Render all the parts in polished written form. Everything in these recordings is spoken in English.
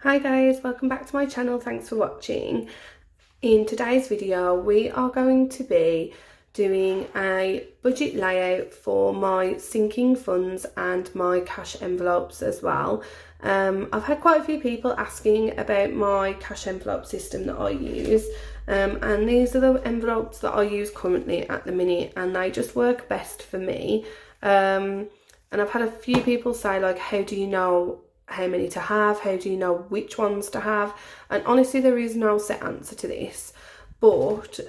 Hi guys, welcome back to my channel. Thanks for watching. In today's video we are going to be doing a budget layout for my sinking funds and my cash envelopes as well. I've had quite a few people asking about my cash envelope system that I use, and these are the envelopes that I use currently at the minute, and they just work best for me. And I've had a few people say, like, how do you know how many to have? How do you know which ones to have? And honestly, there is no set answer to this, but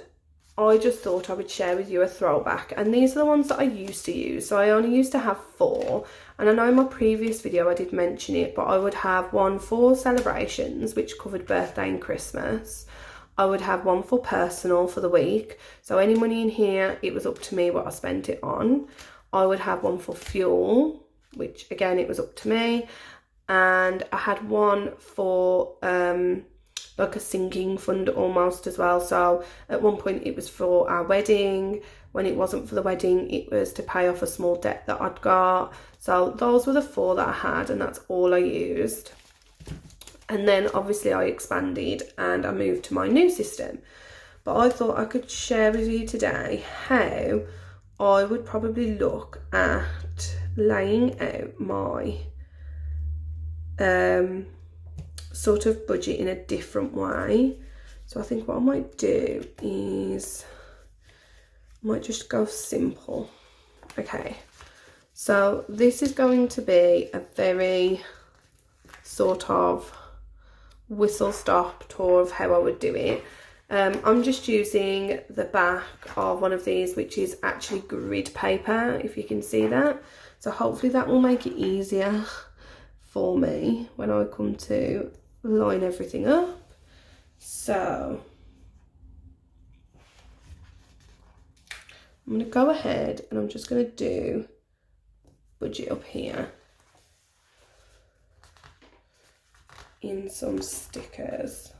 I just thought I would share with you a throwback. And these are the ones that I used to use. So I only used to have 4. And I know in my previous video I did mention it, but I would have one for celebrations, which covered birthday and Christmas. I would have one for personal for the week. So any money in here, it was up to me what I spent it on. I would have one for fuel, which again, it was up to me. And I had one for like a sinking fund almost as well. So at one point it was for our wedding. When it wasn't for the wedding, it was to pay off a small debt that I'd got. So those were the 4 that I had, and that's all I used. And then obviously I expanded and I moved to my new system. But I thought I could share with you today how I would probably look at laying out my sort of budget in a different way. So I think what I might do is I might just go simple. Okay, so this is going to be a very sort of whistle stop tour of how I would do it. I'm just using the back of one of these, which is actually grid paper, if you can see that. So hopefully that will make it easier for me when I come to line everything up. So I'm going to go ahead and I'm just going to do budget up here in some stickers.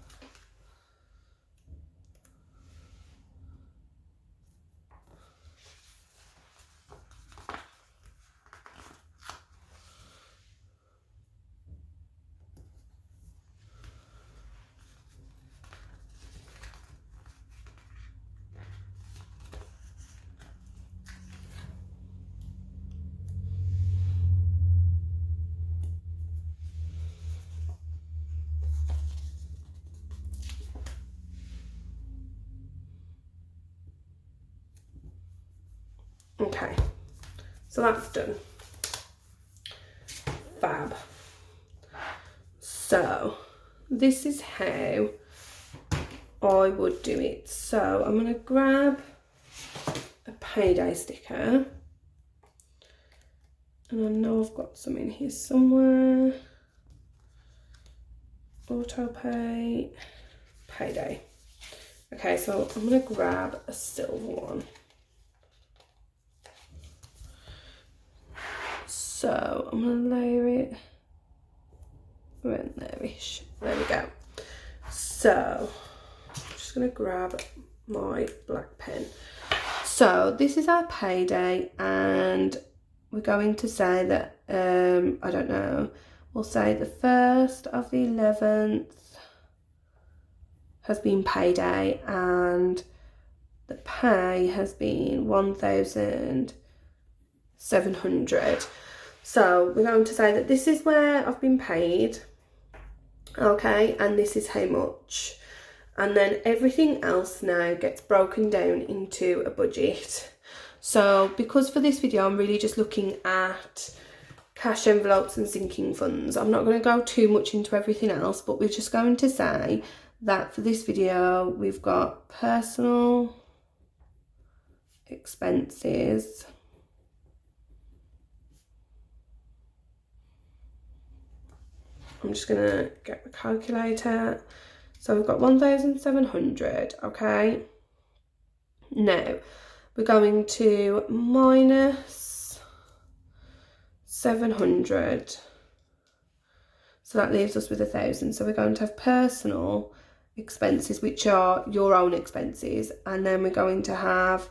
Okay, so that's done. Fab. So this is how I would do it. So I'm going to grab a payday sticker, and I know I've got some in here somewhere. Auto pay, payday. Okay, so I'm going to grab a silver one. So I'm going to layer it around there-ish. There we go. So I'm just going to grab my black pen. So this is our payday, and we're going to say that, I don't know, we'll say the 1st of the 11th has been payday, and the pay has been 1,700. So we're going to say that this is where I've been paid, okay, and this is how much. And then everything else now gets broken down into a budget. So because for this video I'm really just looking at cash envelopes and sinking funds, I'm not going to go too much into everything else, but we're just going to say that for this video we've got personal expenses, I'm just going to get the calculator. So we've got 1,700, okay? Now, we're going to minus 700. So that leaves us with 1,000. So we're going to have personal expenses, which are your own expenses. And then we're going to have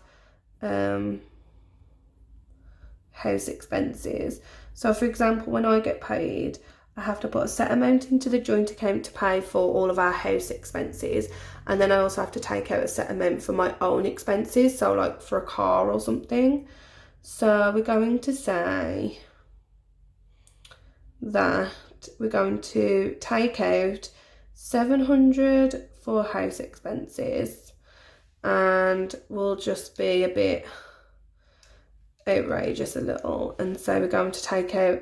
house expenses. So for example, when I get paid, I have to put a set amount into the joint account to pay for all of our house expenses, and then I also have to take out a set amount for my own expenses, so like for a car or something. So we're going to say that we're going to take out 700 for house expenses, and we'll just be a bit outrageous a little and say we're going to take out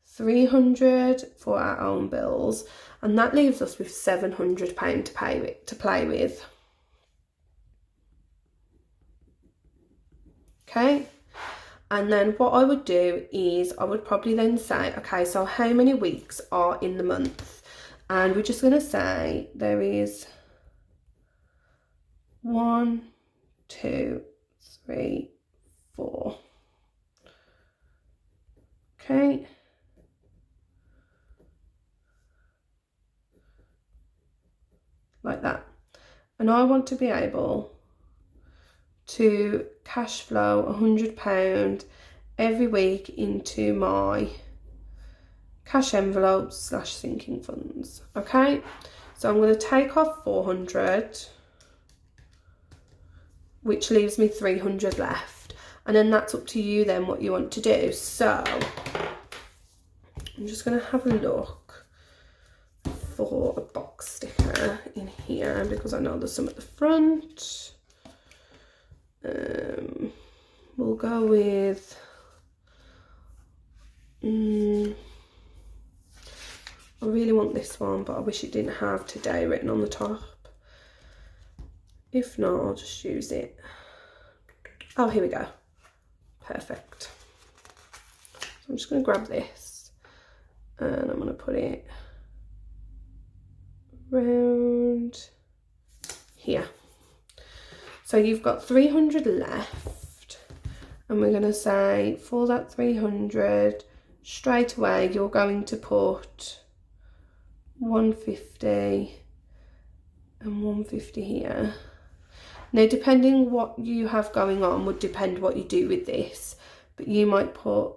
300 for our own bills, and that leaves us with £700 to play with. Okay, and then what I would do is I would probably then say, okay, so how many weeks are in the month? And we're just going to say there is 1, 2, 3, 4. Okay. Like that. And I want to be able to cash flow £100 every week into my cash envelopes / sinking funds. Okay, so I'm going to take off 400, which leaves me 300 left, and then that's up to you then what you want to do. So I'm just going to have a look for a box sticker in here because I know there's some at the front. We'll go with I really want this one, but I wish it didn't have today written on the top. If not, I'll just use it. Oh, here we go. Perfect. So I'm just going to grab this and I'm going to put it around here. So you've got 300 left, and we're going to say for that 300 straight away you're going to put 150 and 150 here. Now depending what you have going on would depend what you do with this, but you might put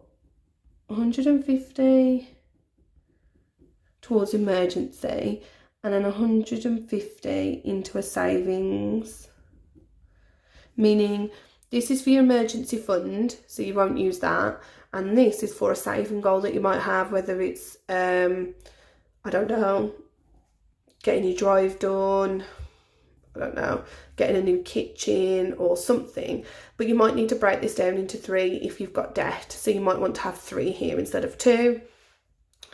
150 towards emergency and then 150 into a savings, meaning this is for your emergency fund, so you won't use that, and this is for a saving goal that you might have, whether it's I don't know, getting your drive done, I don't know, getting a new kitchen or something, but you might need to break this down into 3 if you've got debt, so you might want to have 3 here instead of 2.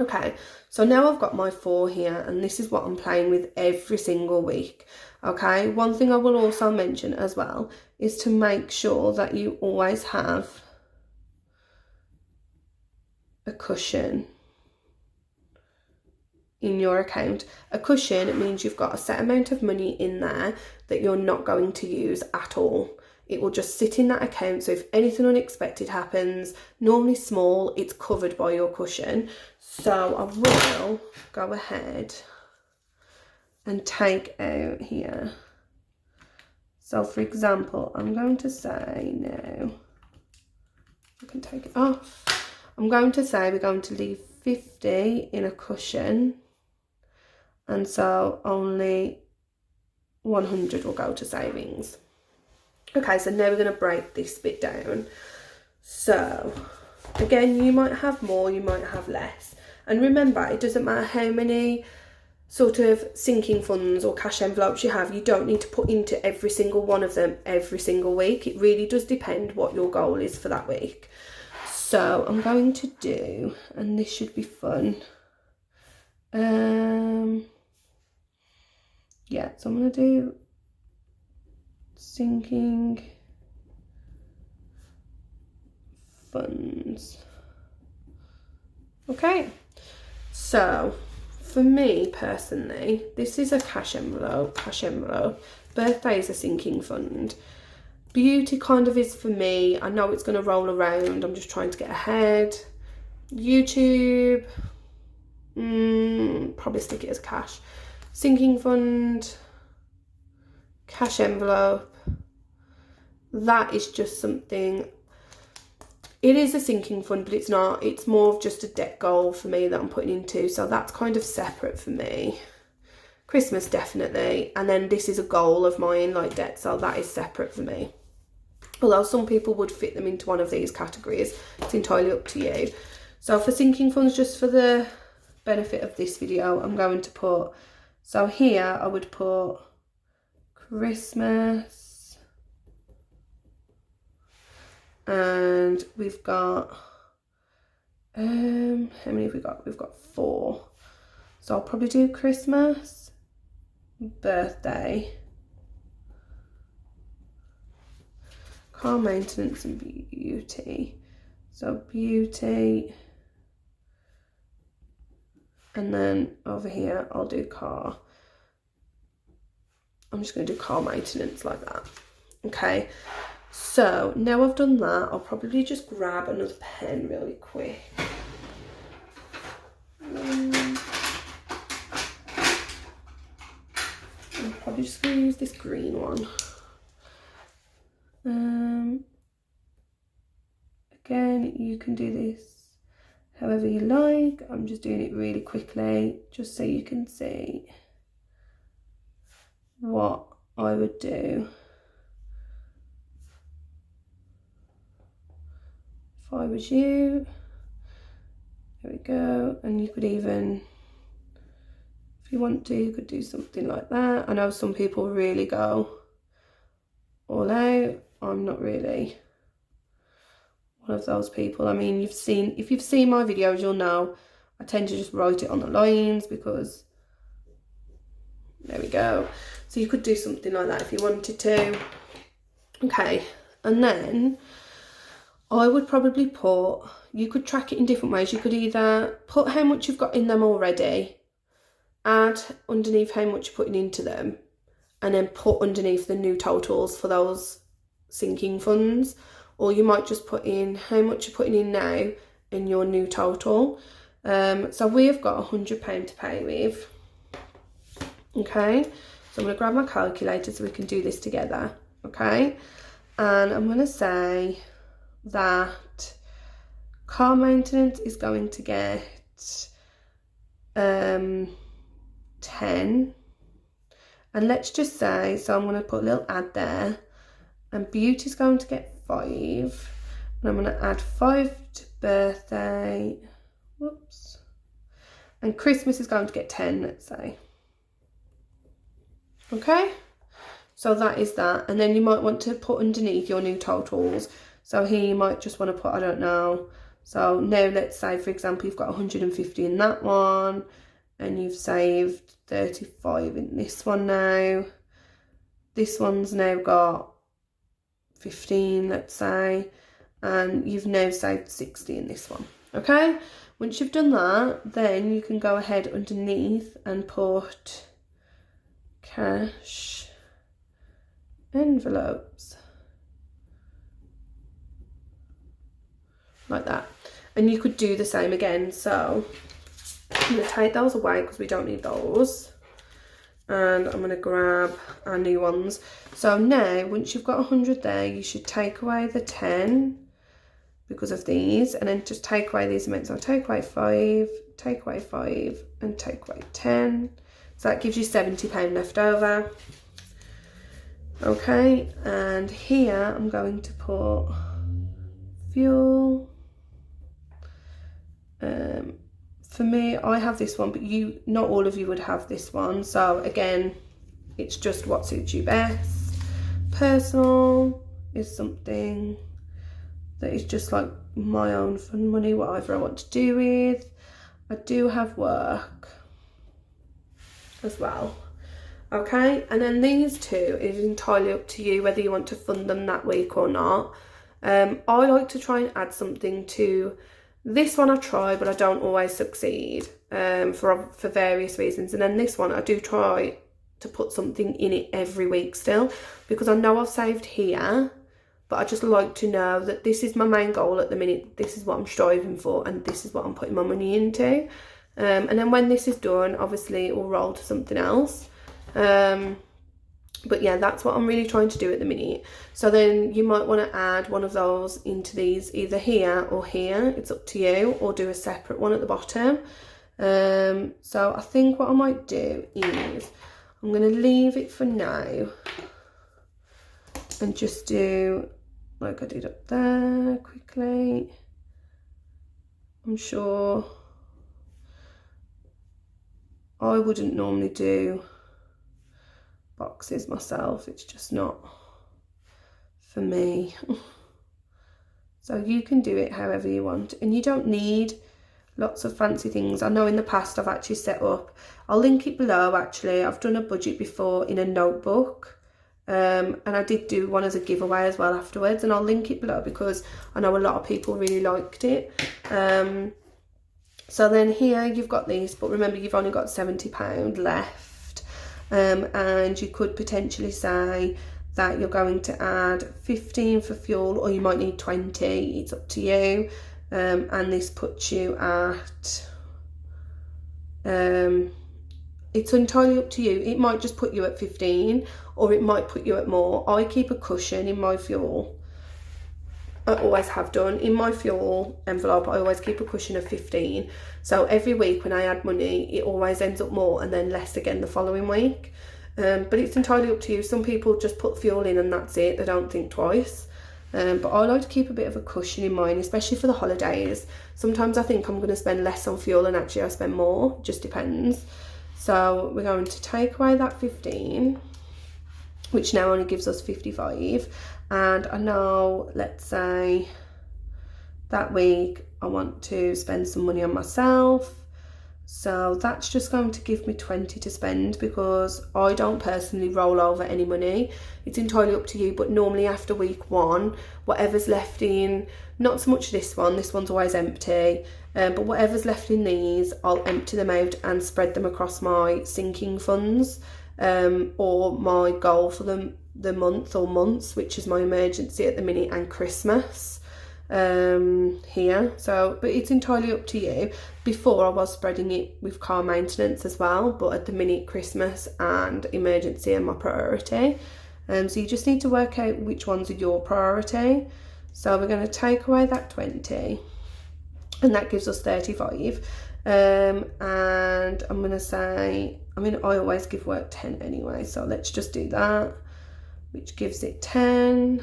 Okay, so now I've got my 4 here, and this is what I'm playing with every single week. Okay, one thing I will also mention as well is to make sure that you always have a cushion in your account. A cushion means you've got a set amount of money in there that you're not going to use at all. It will just sit in that account, so if anything unexpected happens, normally small, it's covered by your cushion. So I will go ahead and take out here. So for example, I'm going to say now, I can take it off. I'm going to say we're going to leave 50 in a cushion, and so only 100 will go to savings. Okay, so now we're going to break this bit down. So again, you might have more, you might have less. And remember, it doesn't matter how many sort of sinking funds or cash envelopes you have, you don't need to put into every single one of them every single week. It really does depend what your goal is for that week. So I'm going to do, and this should be fun. Yeah, so I'm going to do sinking funds. Okay, so for me personally, this is a cash envelope. Birthday is a sinking fund. Beauty kind of is for me. I know it's going to roll around. I'm just trying to get ahead. YouTube, probably stick it as cash. Sinking fund, cash envelope. That is just something, It is a sinking fund, but it's not. It's more of just a debt goal for me that I'm putting into. So that's kind of separate for me. Christmas, definitely. And then this is a goal of mine, like debt, so that is separate for me. Although some people would fit them into one of these categories. It's entirely up to you. So for sinking funds, just for the benefit of this video, I'm going to put, so here I would put Christmas, and we've got how many have we got? We've got 4. So I'll probably do Christmas, birthday, car maintenance, and beauty. So beauty, and then over here I'll do car. I'm just going to do car maintenance like that. Okay, so now I've done that, I'll probably just grab another pen really quick. I'm probably just going to use this green one. Again, you can do this however you like. I'm just doing it really quickly just so you can see what I would do if I was you. There we go. And you could even, if you want to, you could do something like that. I know some people really go all out. I'm not really one of those people. I mean, if you've seen my videos, you'll know I tend to just write it on the lines because, there we go. So you could do something like that if you wanted to. Okay, and then I would probably put, you could track it in different ways. You could either put how much you've got in them already, add underneath how much you're putting into them, and then put underneath the new totals for those sinking funds. Or you might just put in how much you're putting in now in your new total. So we've got £100 to pay with. Okay, so I'm going to grab my calculator so we can do this together. Okay, and I'm going to say that car maintenance is going to get 10. And let's just say, so I'm going to put a little ad there, and beauty is going to get 5, and I'm going to add 5 to birthday, whoops, and Christmas is going to get 10, let's say. Okay, so that is that. And then you might want to put underneath your new totals. So here you might just want to put, I don't know, so now let's say for example you've got 150 in that one, and you've saved 35 in this one now. This one's now got 15, let's say, and you've now saved 60 in this one. Okay, once you've done that, then you can go ahead underneath and put cash envelopes like that, and you could do the same again. So I'm going to take those away because we don't need those, and I'm going to grab our new ones. So now once you've got 100 there, you should take away the 10 because of these, and then just take away these amounts. So take away 5, take away 5, and take away 10. So that gives you £70 left over. Okay, and here I'm going to put fuel. For me, I have this one, but not all of you would have this one. So again, it's just what suits you best. Personal is something that is just like my own fun money, whatever I want to do with. I do have work as well. Okay, and then these two is entirely up to you whether you want to fund them that week or not. I like to try and add something to this one. I try, but I don't always succeed for various reasons. And then this one, I do try to put something in it every week still, because I know I've saved here, but I just like to know that this is my main goal at the minute. This is what I'm striving for, and this is what I'm putting my money into. And then when this is done, obviously it will roll to something else. But yeah, that's what I'm really trying to do at the minute. So then you might want to add one of those into these, either here or here, it's up to you, or do a separate one at the bottom. So I think what I might do is I'm going to leave it for now and just do like I did up there quickly. I'm sure I wouldn't normally do boxes myself, it's just not for me. So you can do it however you want, and you don't need lots of fancy things. I know in the past I've actually set up, I'll link it below actually, I've done a budget before in a notebook, and I did do one as a giveaway as well afterwards, and I'll link it below because I know a lot of people really liked it. So then here you've got these, but remember you've only got £70 left, and you could potentially say that you're going to add 15 for fuel, or you might need 20, it's up to you. And this puts you at, it's entirely up to you. It might just put you at 15, or it might put you at more. I keep a cushion in my fuel. I always have done. In my fuel envelope, I always keep a cushion of 15. So every week when I add money, it always ends up more and then less again the following week. But it's entirely up to you. Some people just put fuel in and that's it. They don't think twice. But I like to keep a bit of a cushion in mine, especially for the holidays. Sometimes I think I'm going to spend less on fuel and actually I spend more. It just depends. So we're going to take away that 15, which now only gives us 55. And I know, let's say that week I want to spend some money on myself. So that's just going to give me 20 to spend, because I don't personally roll over any money. It's entirely up to you, but normally after week 1, whatever's left in, not so much this one's always empty, but whatever's left in these, I'll empty them out and spread them across my sinking funds, or my goal for the month or months, which is my emergency at the minute and Christmas. Here, so but it's entirely up to you. Before I was spreading it with car maintenance as well, but at the minute Christmas and emergency are my priority. So you just need to work out which ones are your priority. So we're going to take away that 20 and that gives us 35, and I'm going to say, I mean I always give work 10 anyway, so let's just do that, which gives it 10.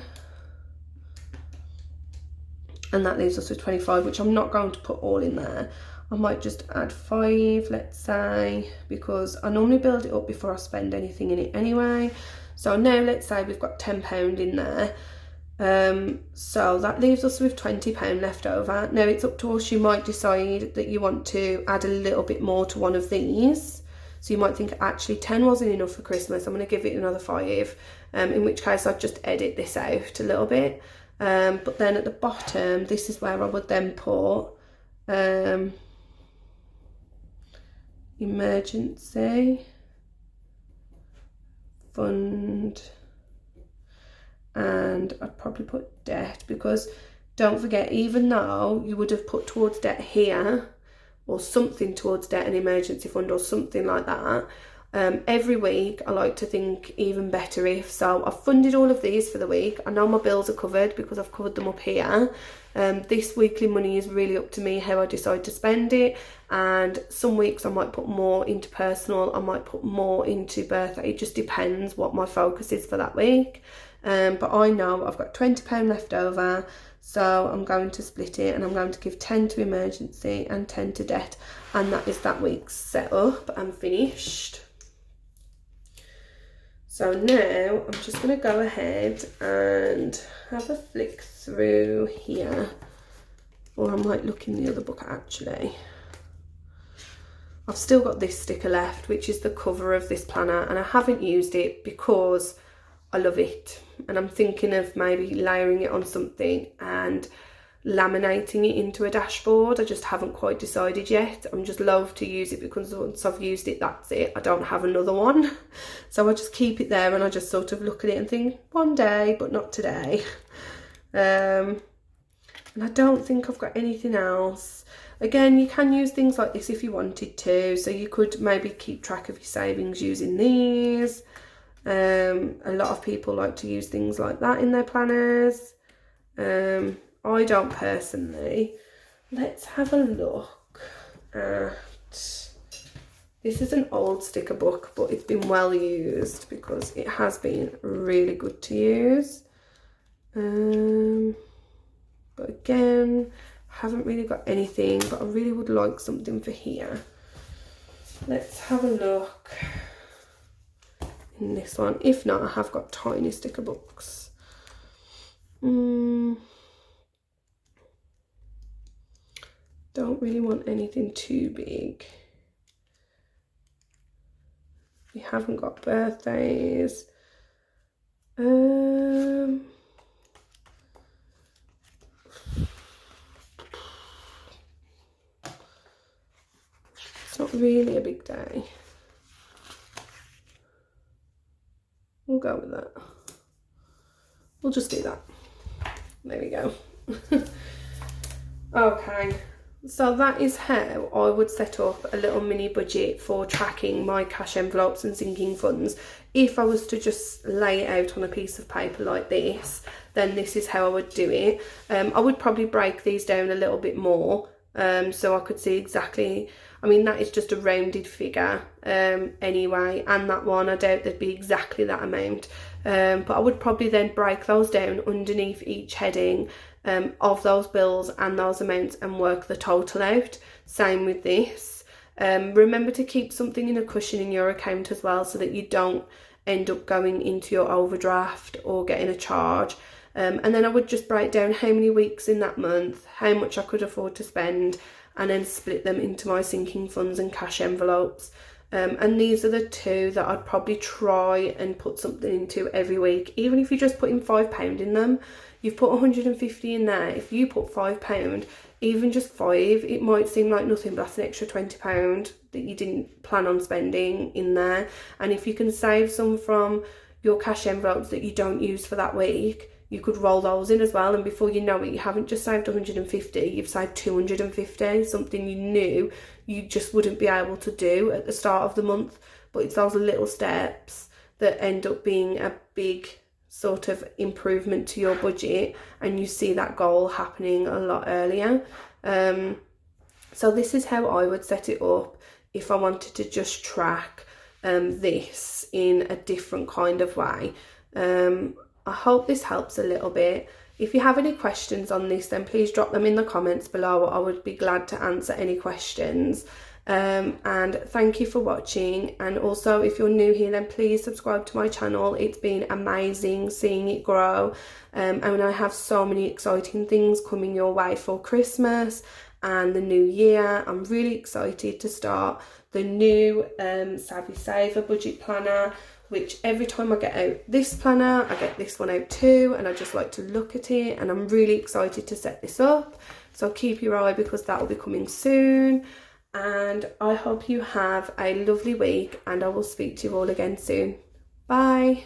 And that leaves us with 25, which I'm not going to put all in there. I might just add 5, let's say, because I normally build it up before I spend anything in it anyway. So now let's say we've got £10 in there. So that leaves us with £20 left over. Now it's up to us. You might decide that you want to add a little bit more to one of these. So you might think actually 10 wasn't enough for Christmas, I'm going to give it another 5, in which case I'd just edit this out a little bit. But then at the bottom, this is where I would then put emergency fund, and I'd probably put debt, because don't forget, even though you would have put towards debt here or something towards debt, an emergency fund or something like that, every week I like to think even better if. So I've funded all of these for the week. I know my bills are covered because I've covered them up here. This weekly money is really up to me how I decide to spend it, and some weeks I might put more into personal, I might put more into birthday. It just depends what my focus is for that week. But I know I've got £20 left over, so I'm going to split it and I'm going to give 10 to emergency and 10 to debt, and that is that week's set up and finished. So now I'm just going to go ahead and have a flick through here, or I might look in the other book actually. I've still got this sticker left, which is the cover of this planner, and I haven't used it because I love it, and I'm thinking of maybe layering it on something and laminating it into a dashboard. I just haven't quite decided yet. I'm just loath to use it because once I've used it, that's it. I don't have another one. So I just keep it there and I just sort of look at it and think, one day, but not today. And I don't think I've got anything else. Again, you can use things like this if you wanted to. So you could maybe keep track of your savings using these. A lot of people like to use things like that in their planners. I don't personally. Let's have a look at, this is an old sticker book, but it's been well used because it has been really good to use. But again, haven't really got anything, but I really would like something for here. Let's have a look in this one. If not, I have got tiny sticker books. Don't really want anything too big. We haven't got birthdays. It's not really a big day. We'll go with that. We'll just do that. There we go. Okay, so that is how I would set up a little mini budget for tracking my cash envelopes and sinking funds. If I was to just lay it out on a piece of paper like this, then this is how I would do it. I would probably break these down a little bit more, so I could see exactly, I mean, that is just a rounded figure anyway, and that one, I doubt there'd be exactly that amount. But I would probably then break those down underneath each heading of those bills and those amounts and work the total out. Same with this. Remember to keep something in a cushion in your account as well, so that you don't end up going into your overdraft or getting a charge. And then I would just break down how many weeks in that month, how much I could afford to spend, and then split them into my sinking funds and cash envelopes. And these are the two that I'd probably try and put something into every week. Even if you're just putting £5 in them, you've put 150 in there. If you put £5, even just 5, it might seem like nothing, but that's an extra £20 that you didn't plan on spending in there. And if you can save some from your cash envelopes that you don't use for that week, you could roll those in as well, and before you know it, you haven't just saved 150, you've saved 250, something you knew you just wouldn't be able to do at the start of the month. But it's those little steps that end up being a big sort of improvement to your budget, and you see that goal happening a lot earlier. So this is how I would set it up if I wanted to just track this in a different kind of way. I hope this helps a little bit. If you have any questions on this, then please drop them in the comments below. I would be glad to answer any questions. And thank you for watching. And also, if you're new here, then please subscribe to my channel. It's been amazing seeing it grow. And I have so many exciting things coming your way for Christmas and the new year. I'm really excited to start the new Savvy Saver budget planner, which every time I get out this planner, I get this one out too, and I just like to look at it, and I'm really excited to set this up. So keep your eye, because that will be coming soon. And I hope you have a lovely week, and I will speak to you all again soon. Bye.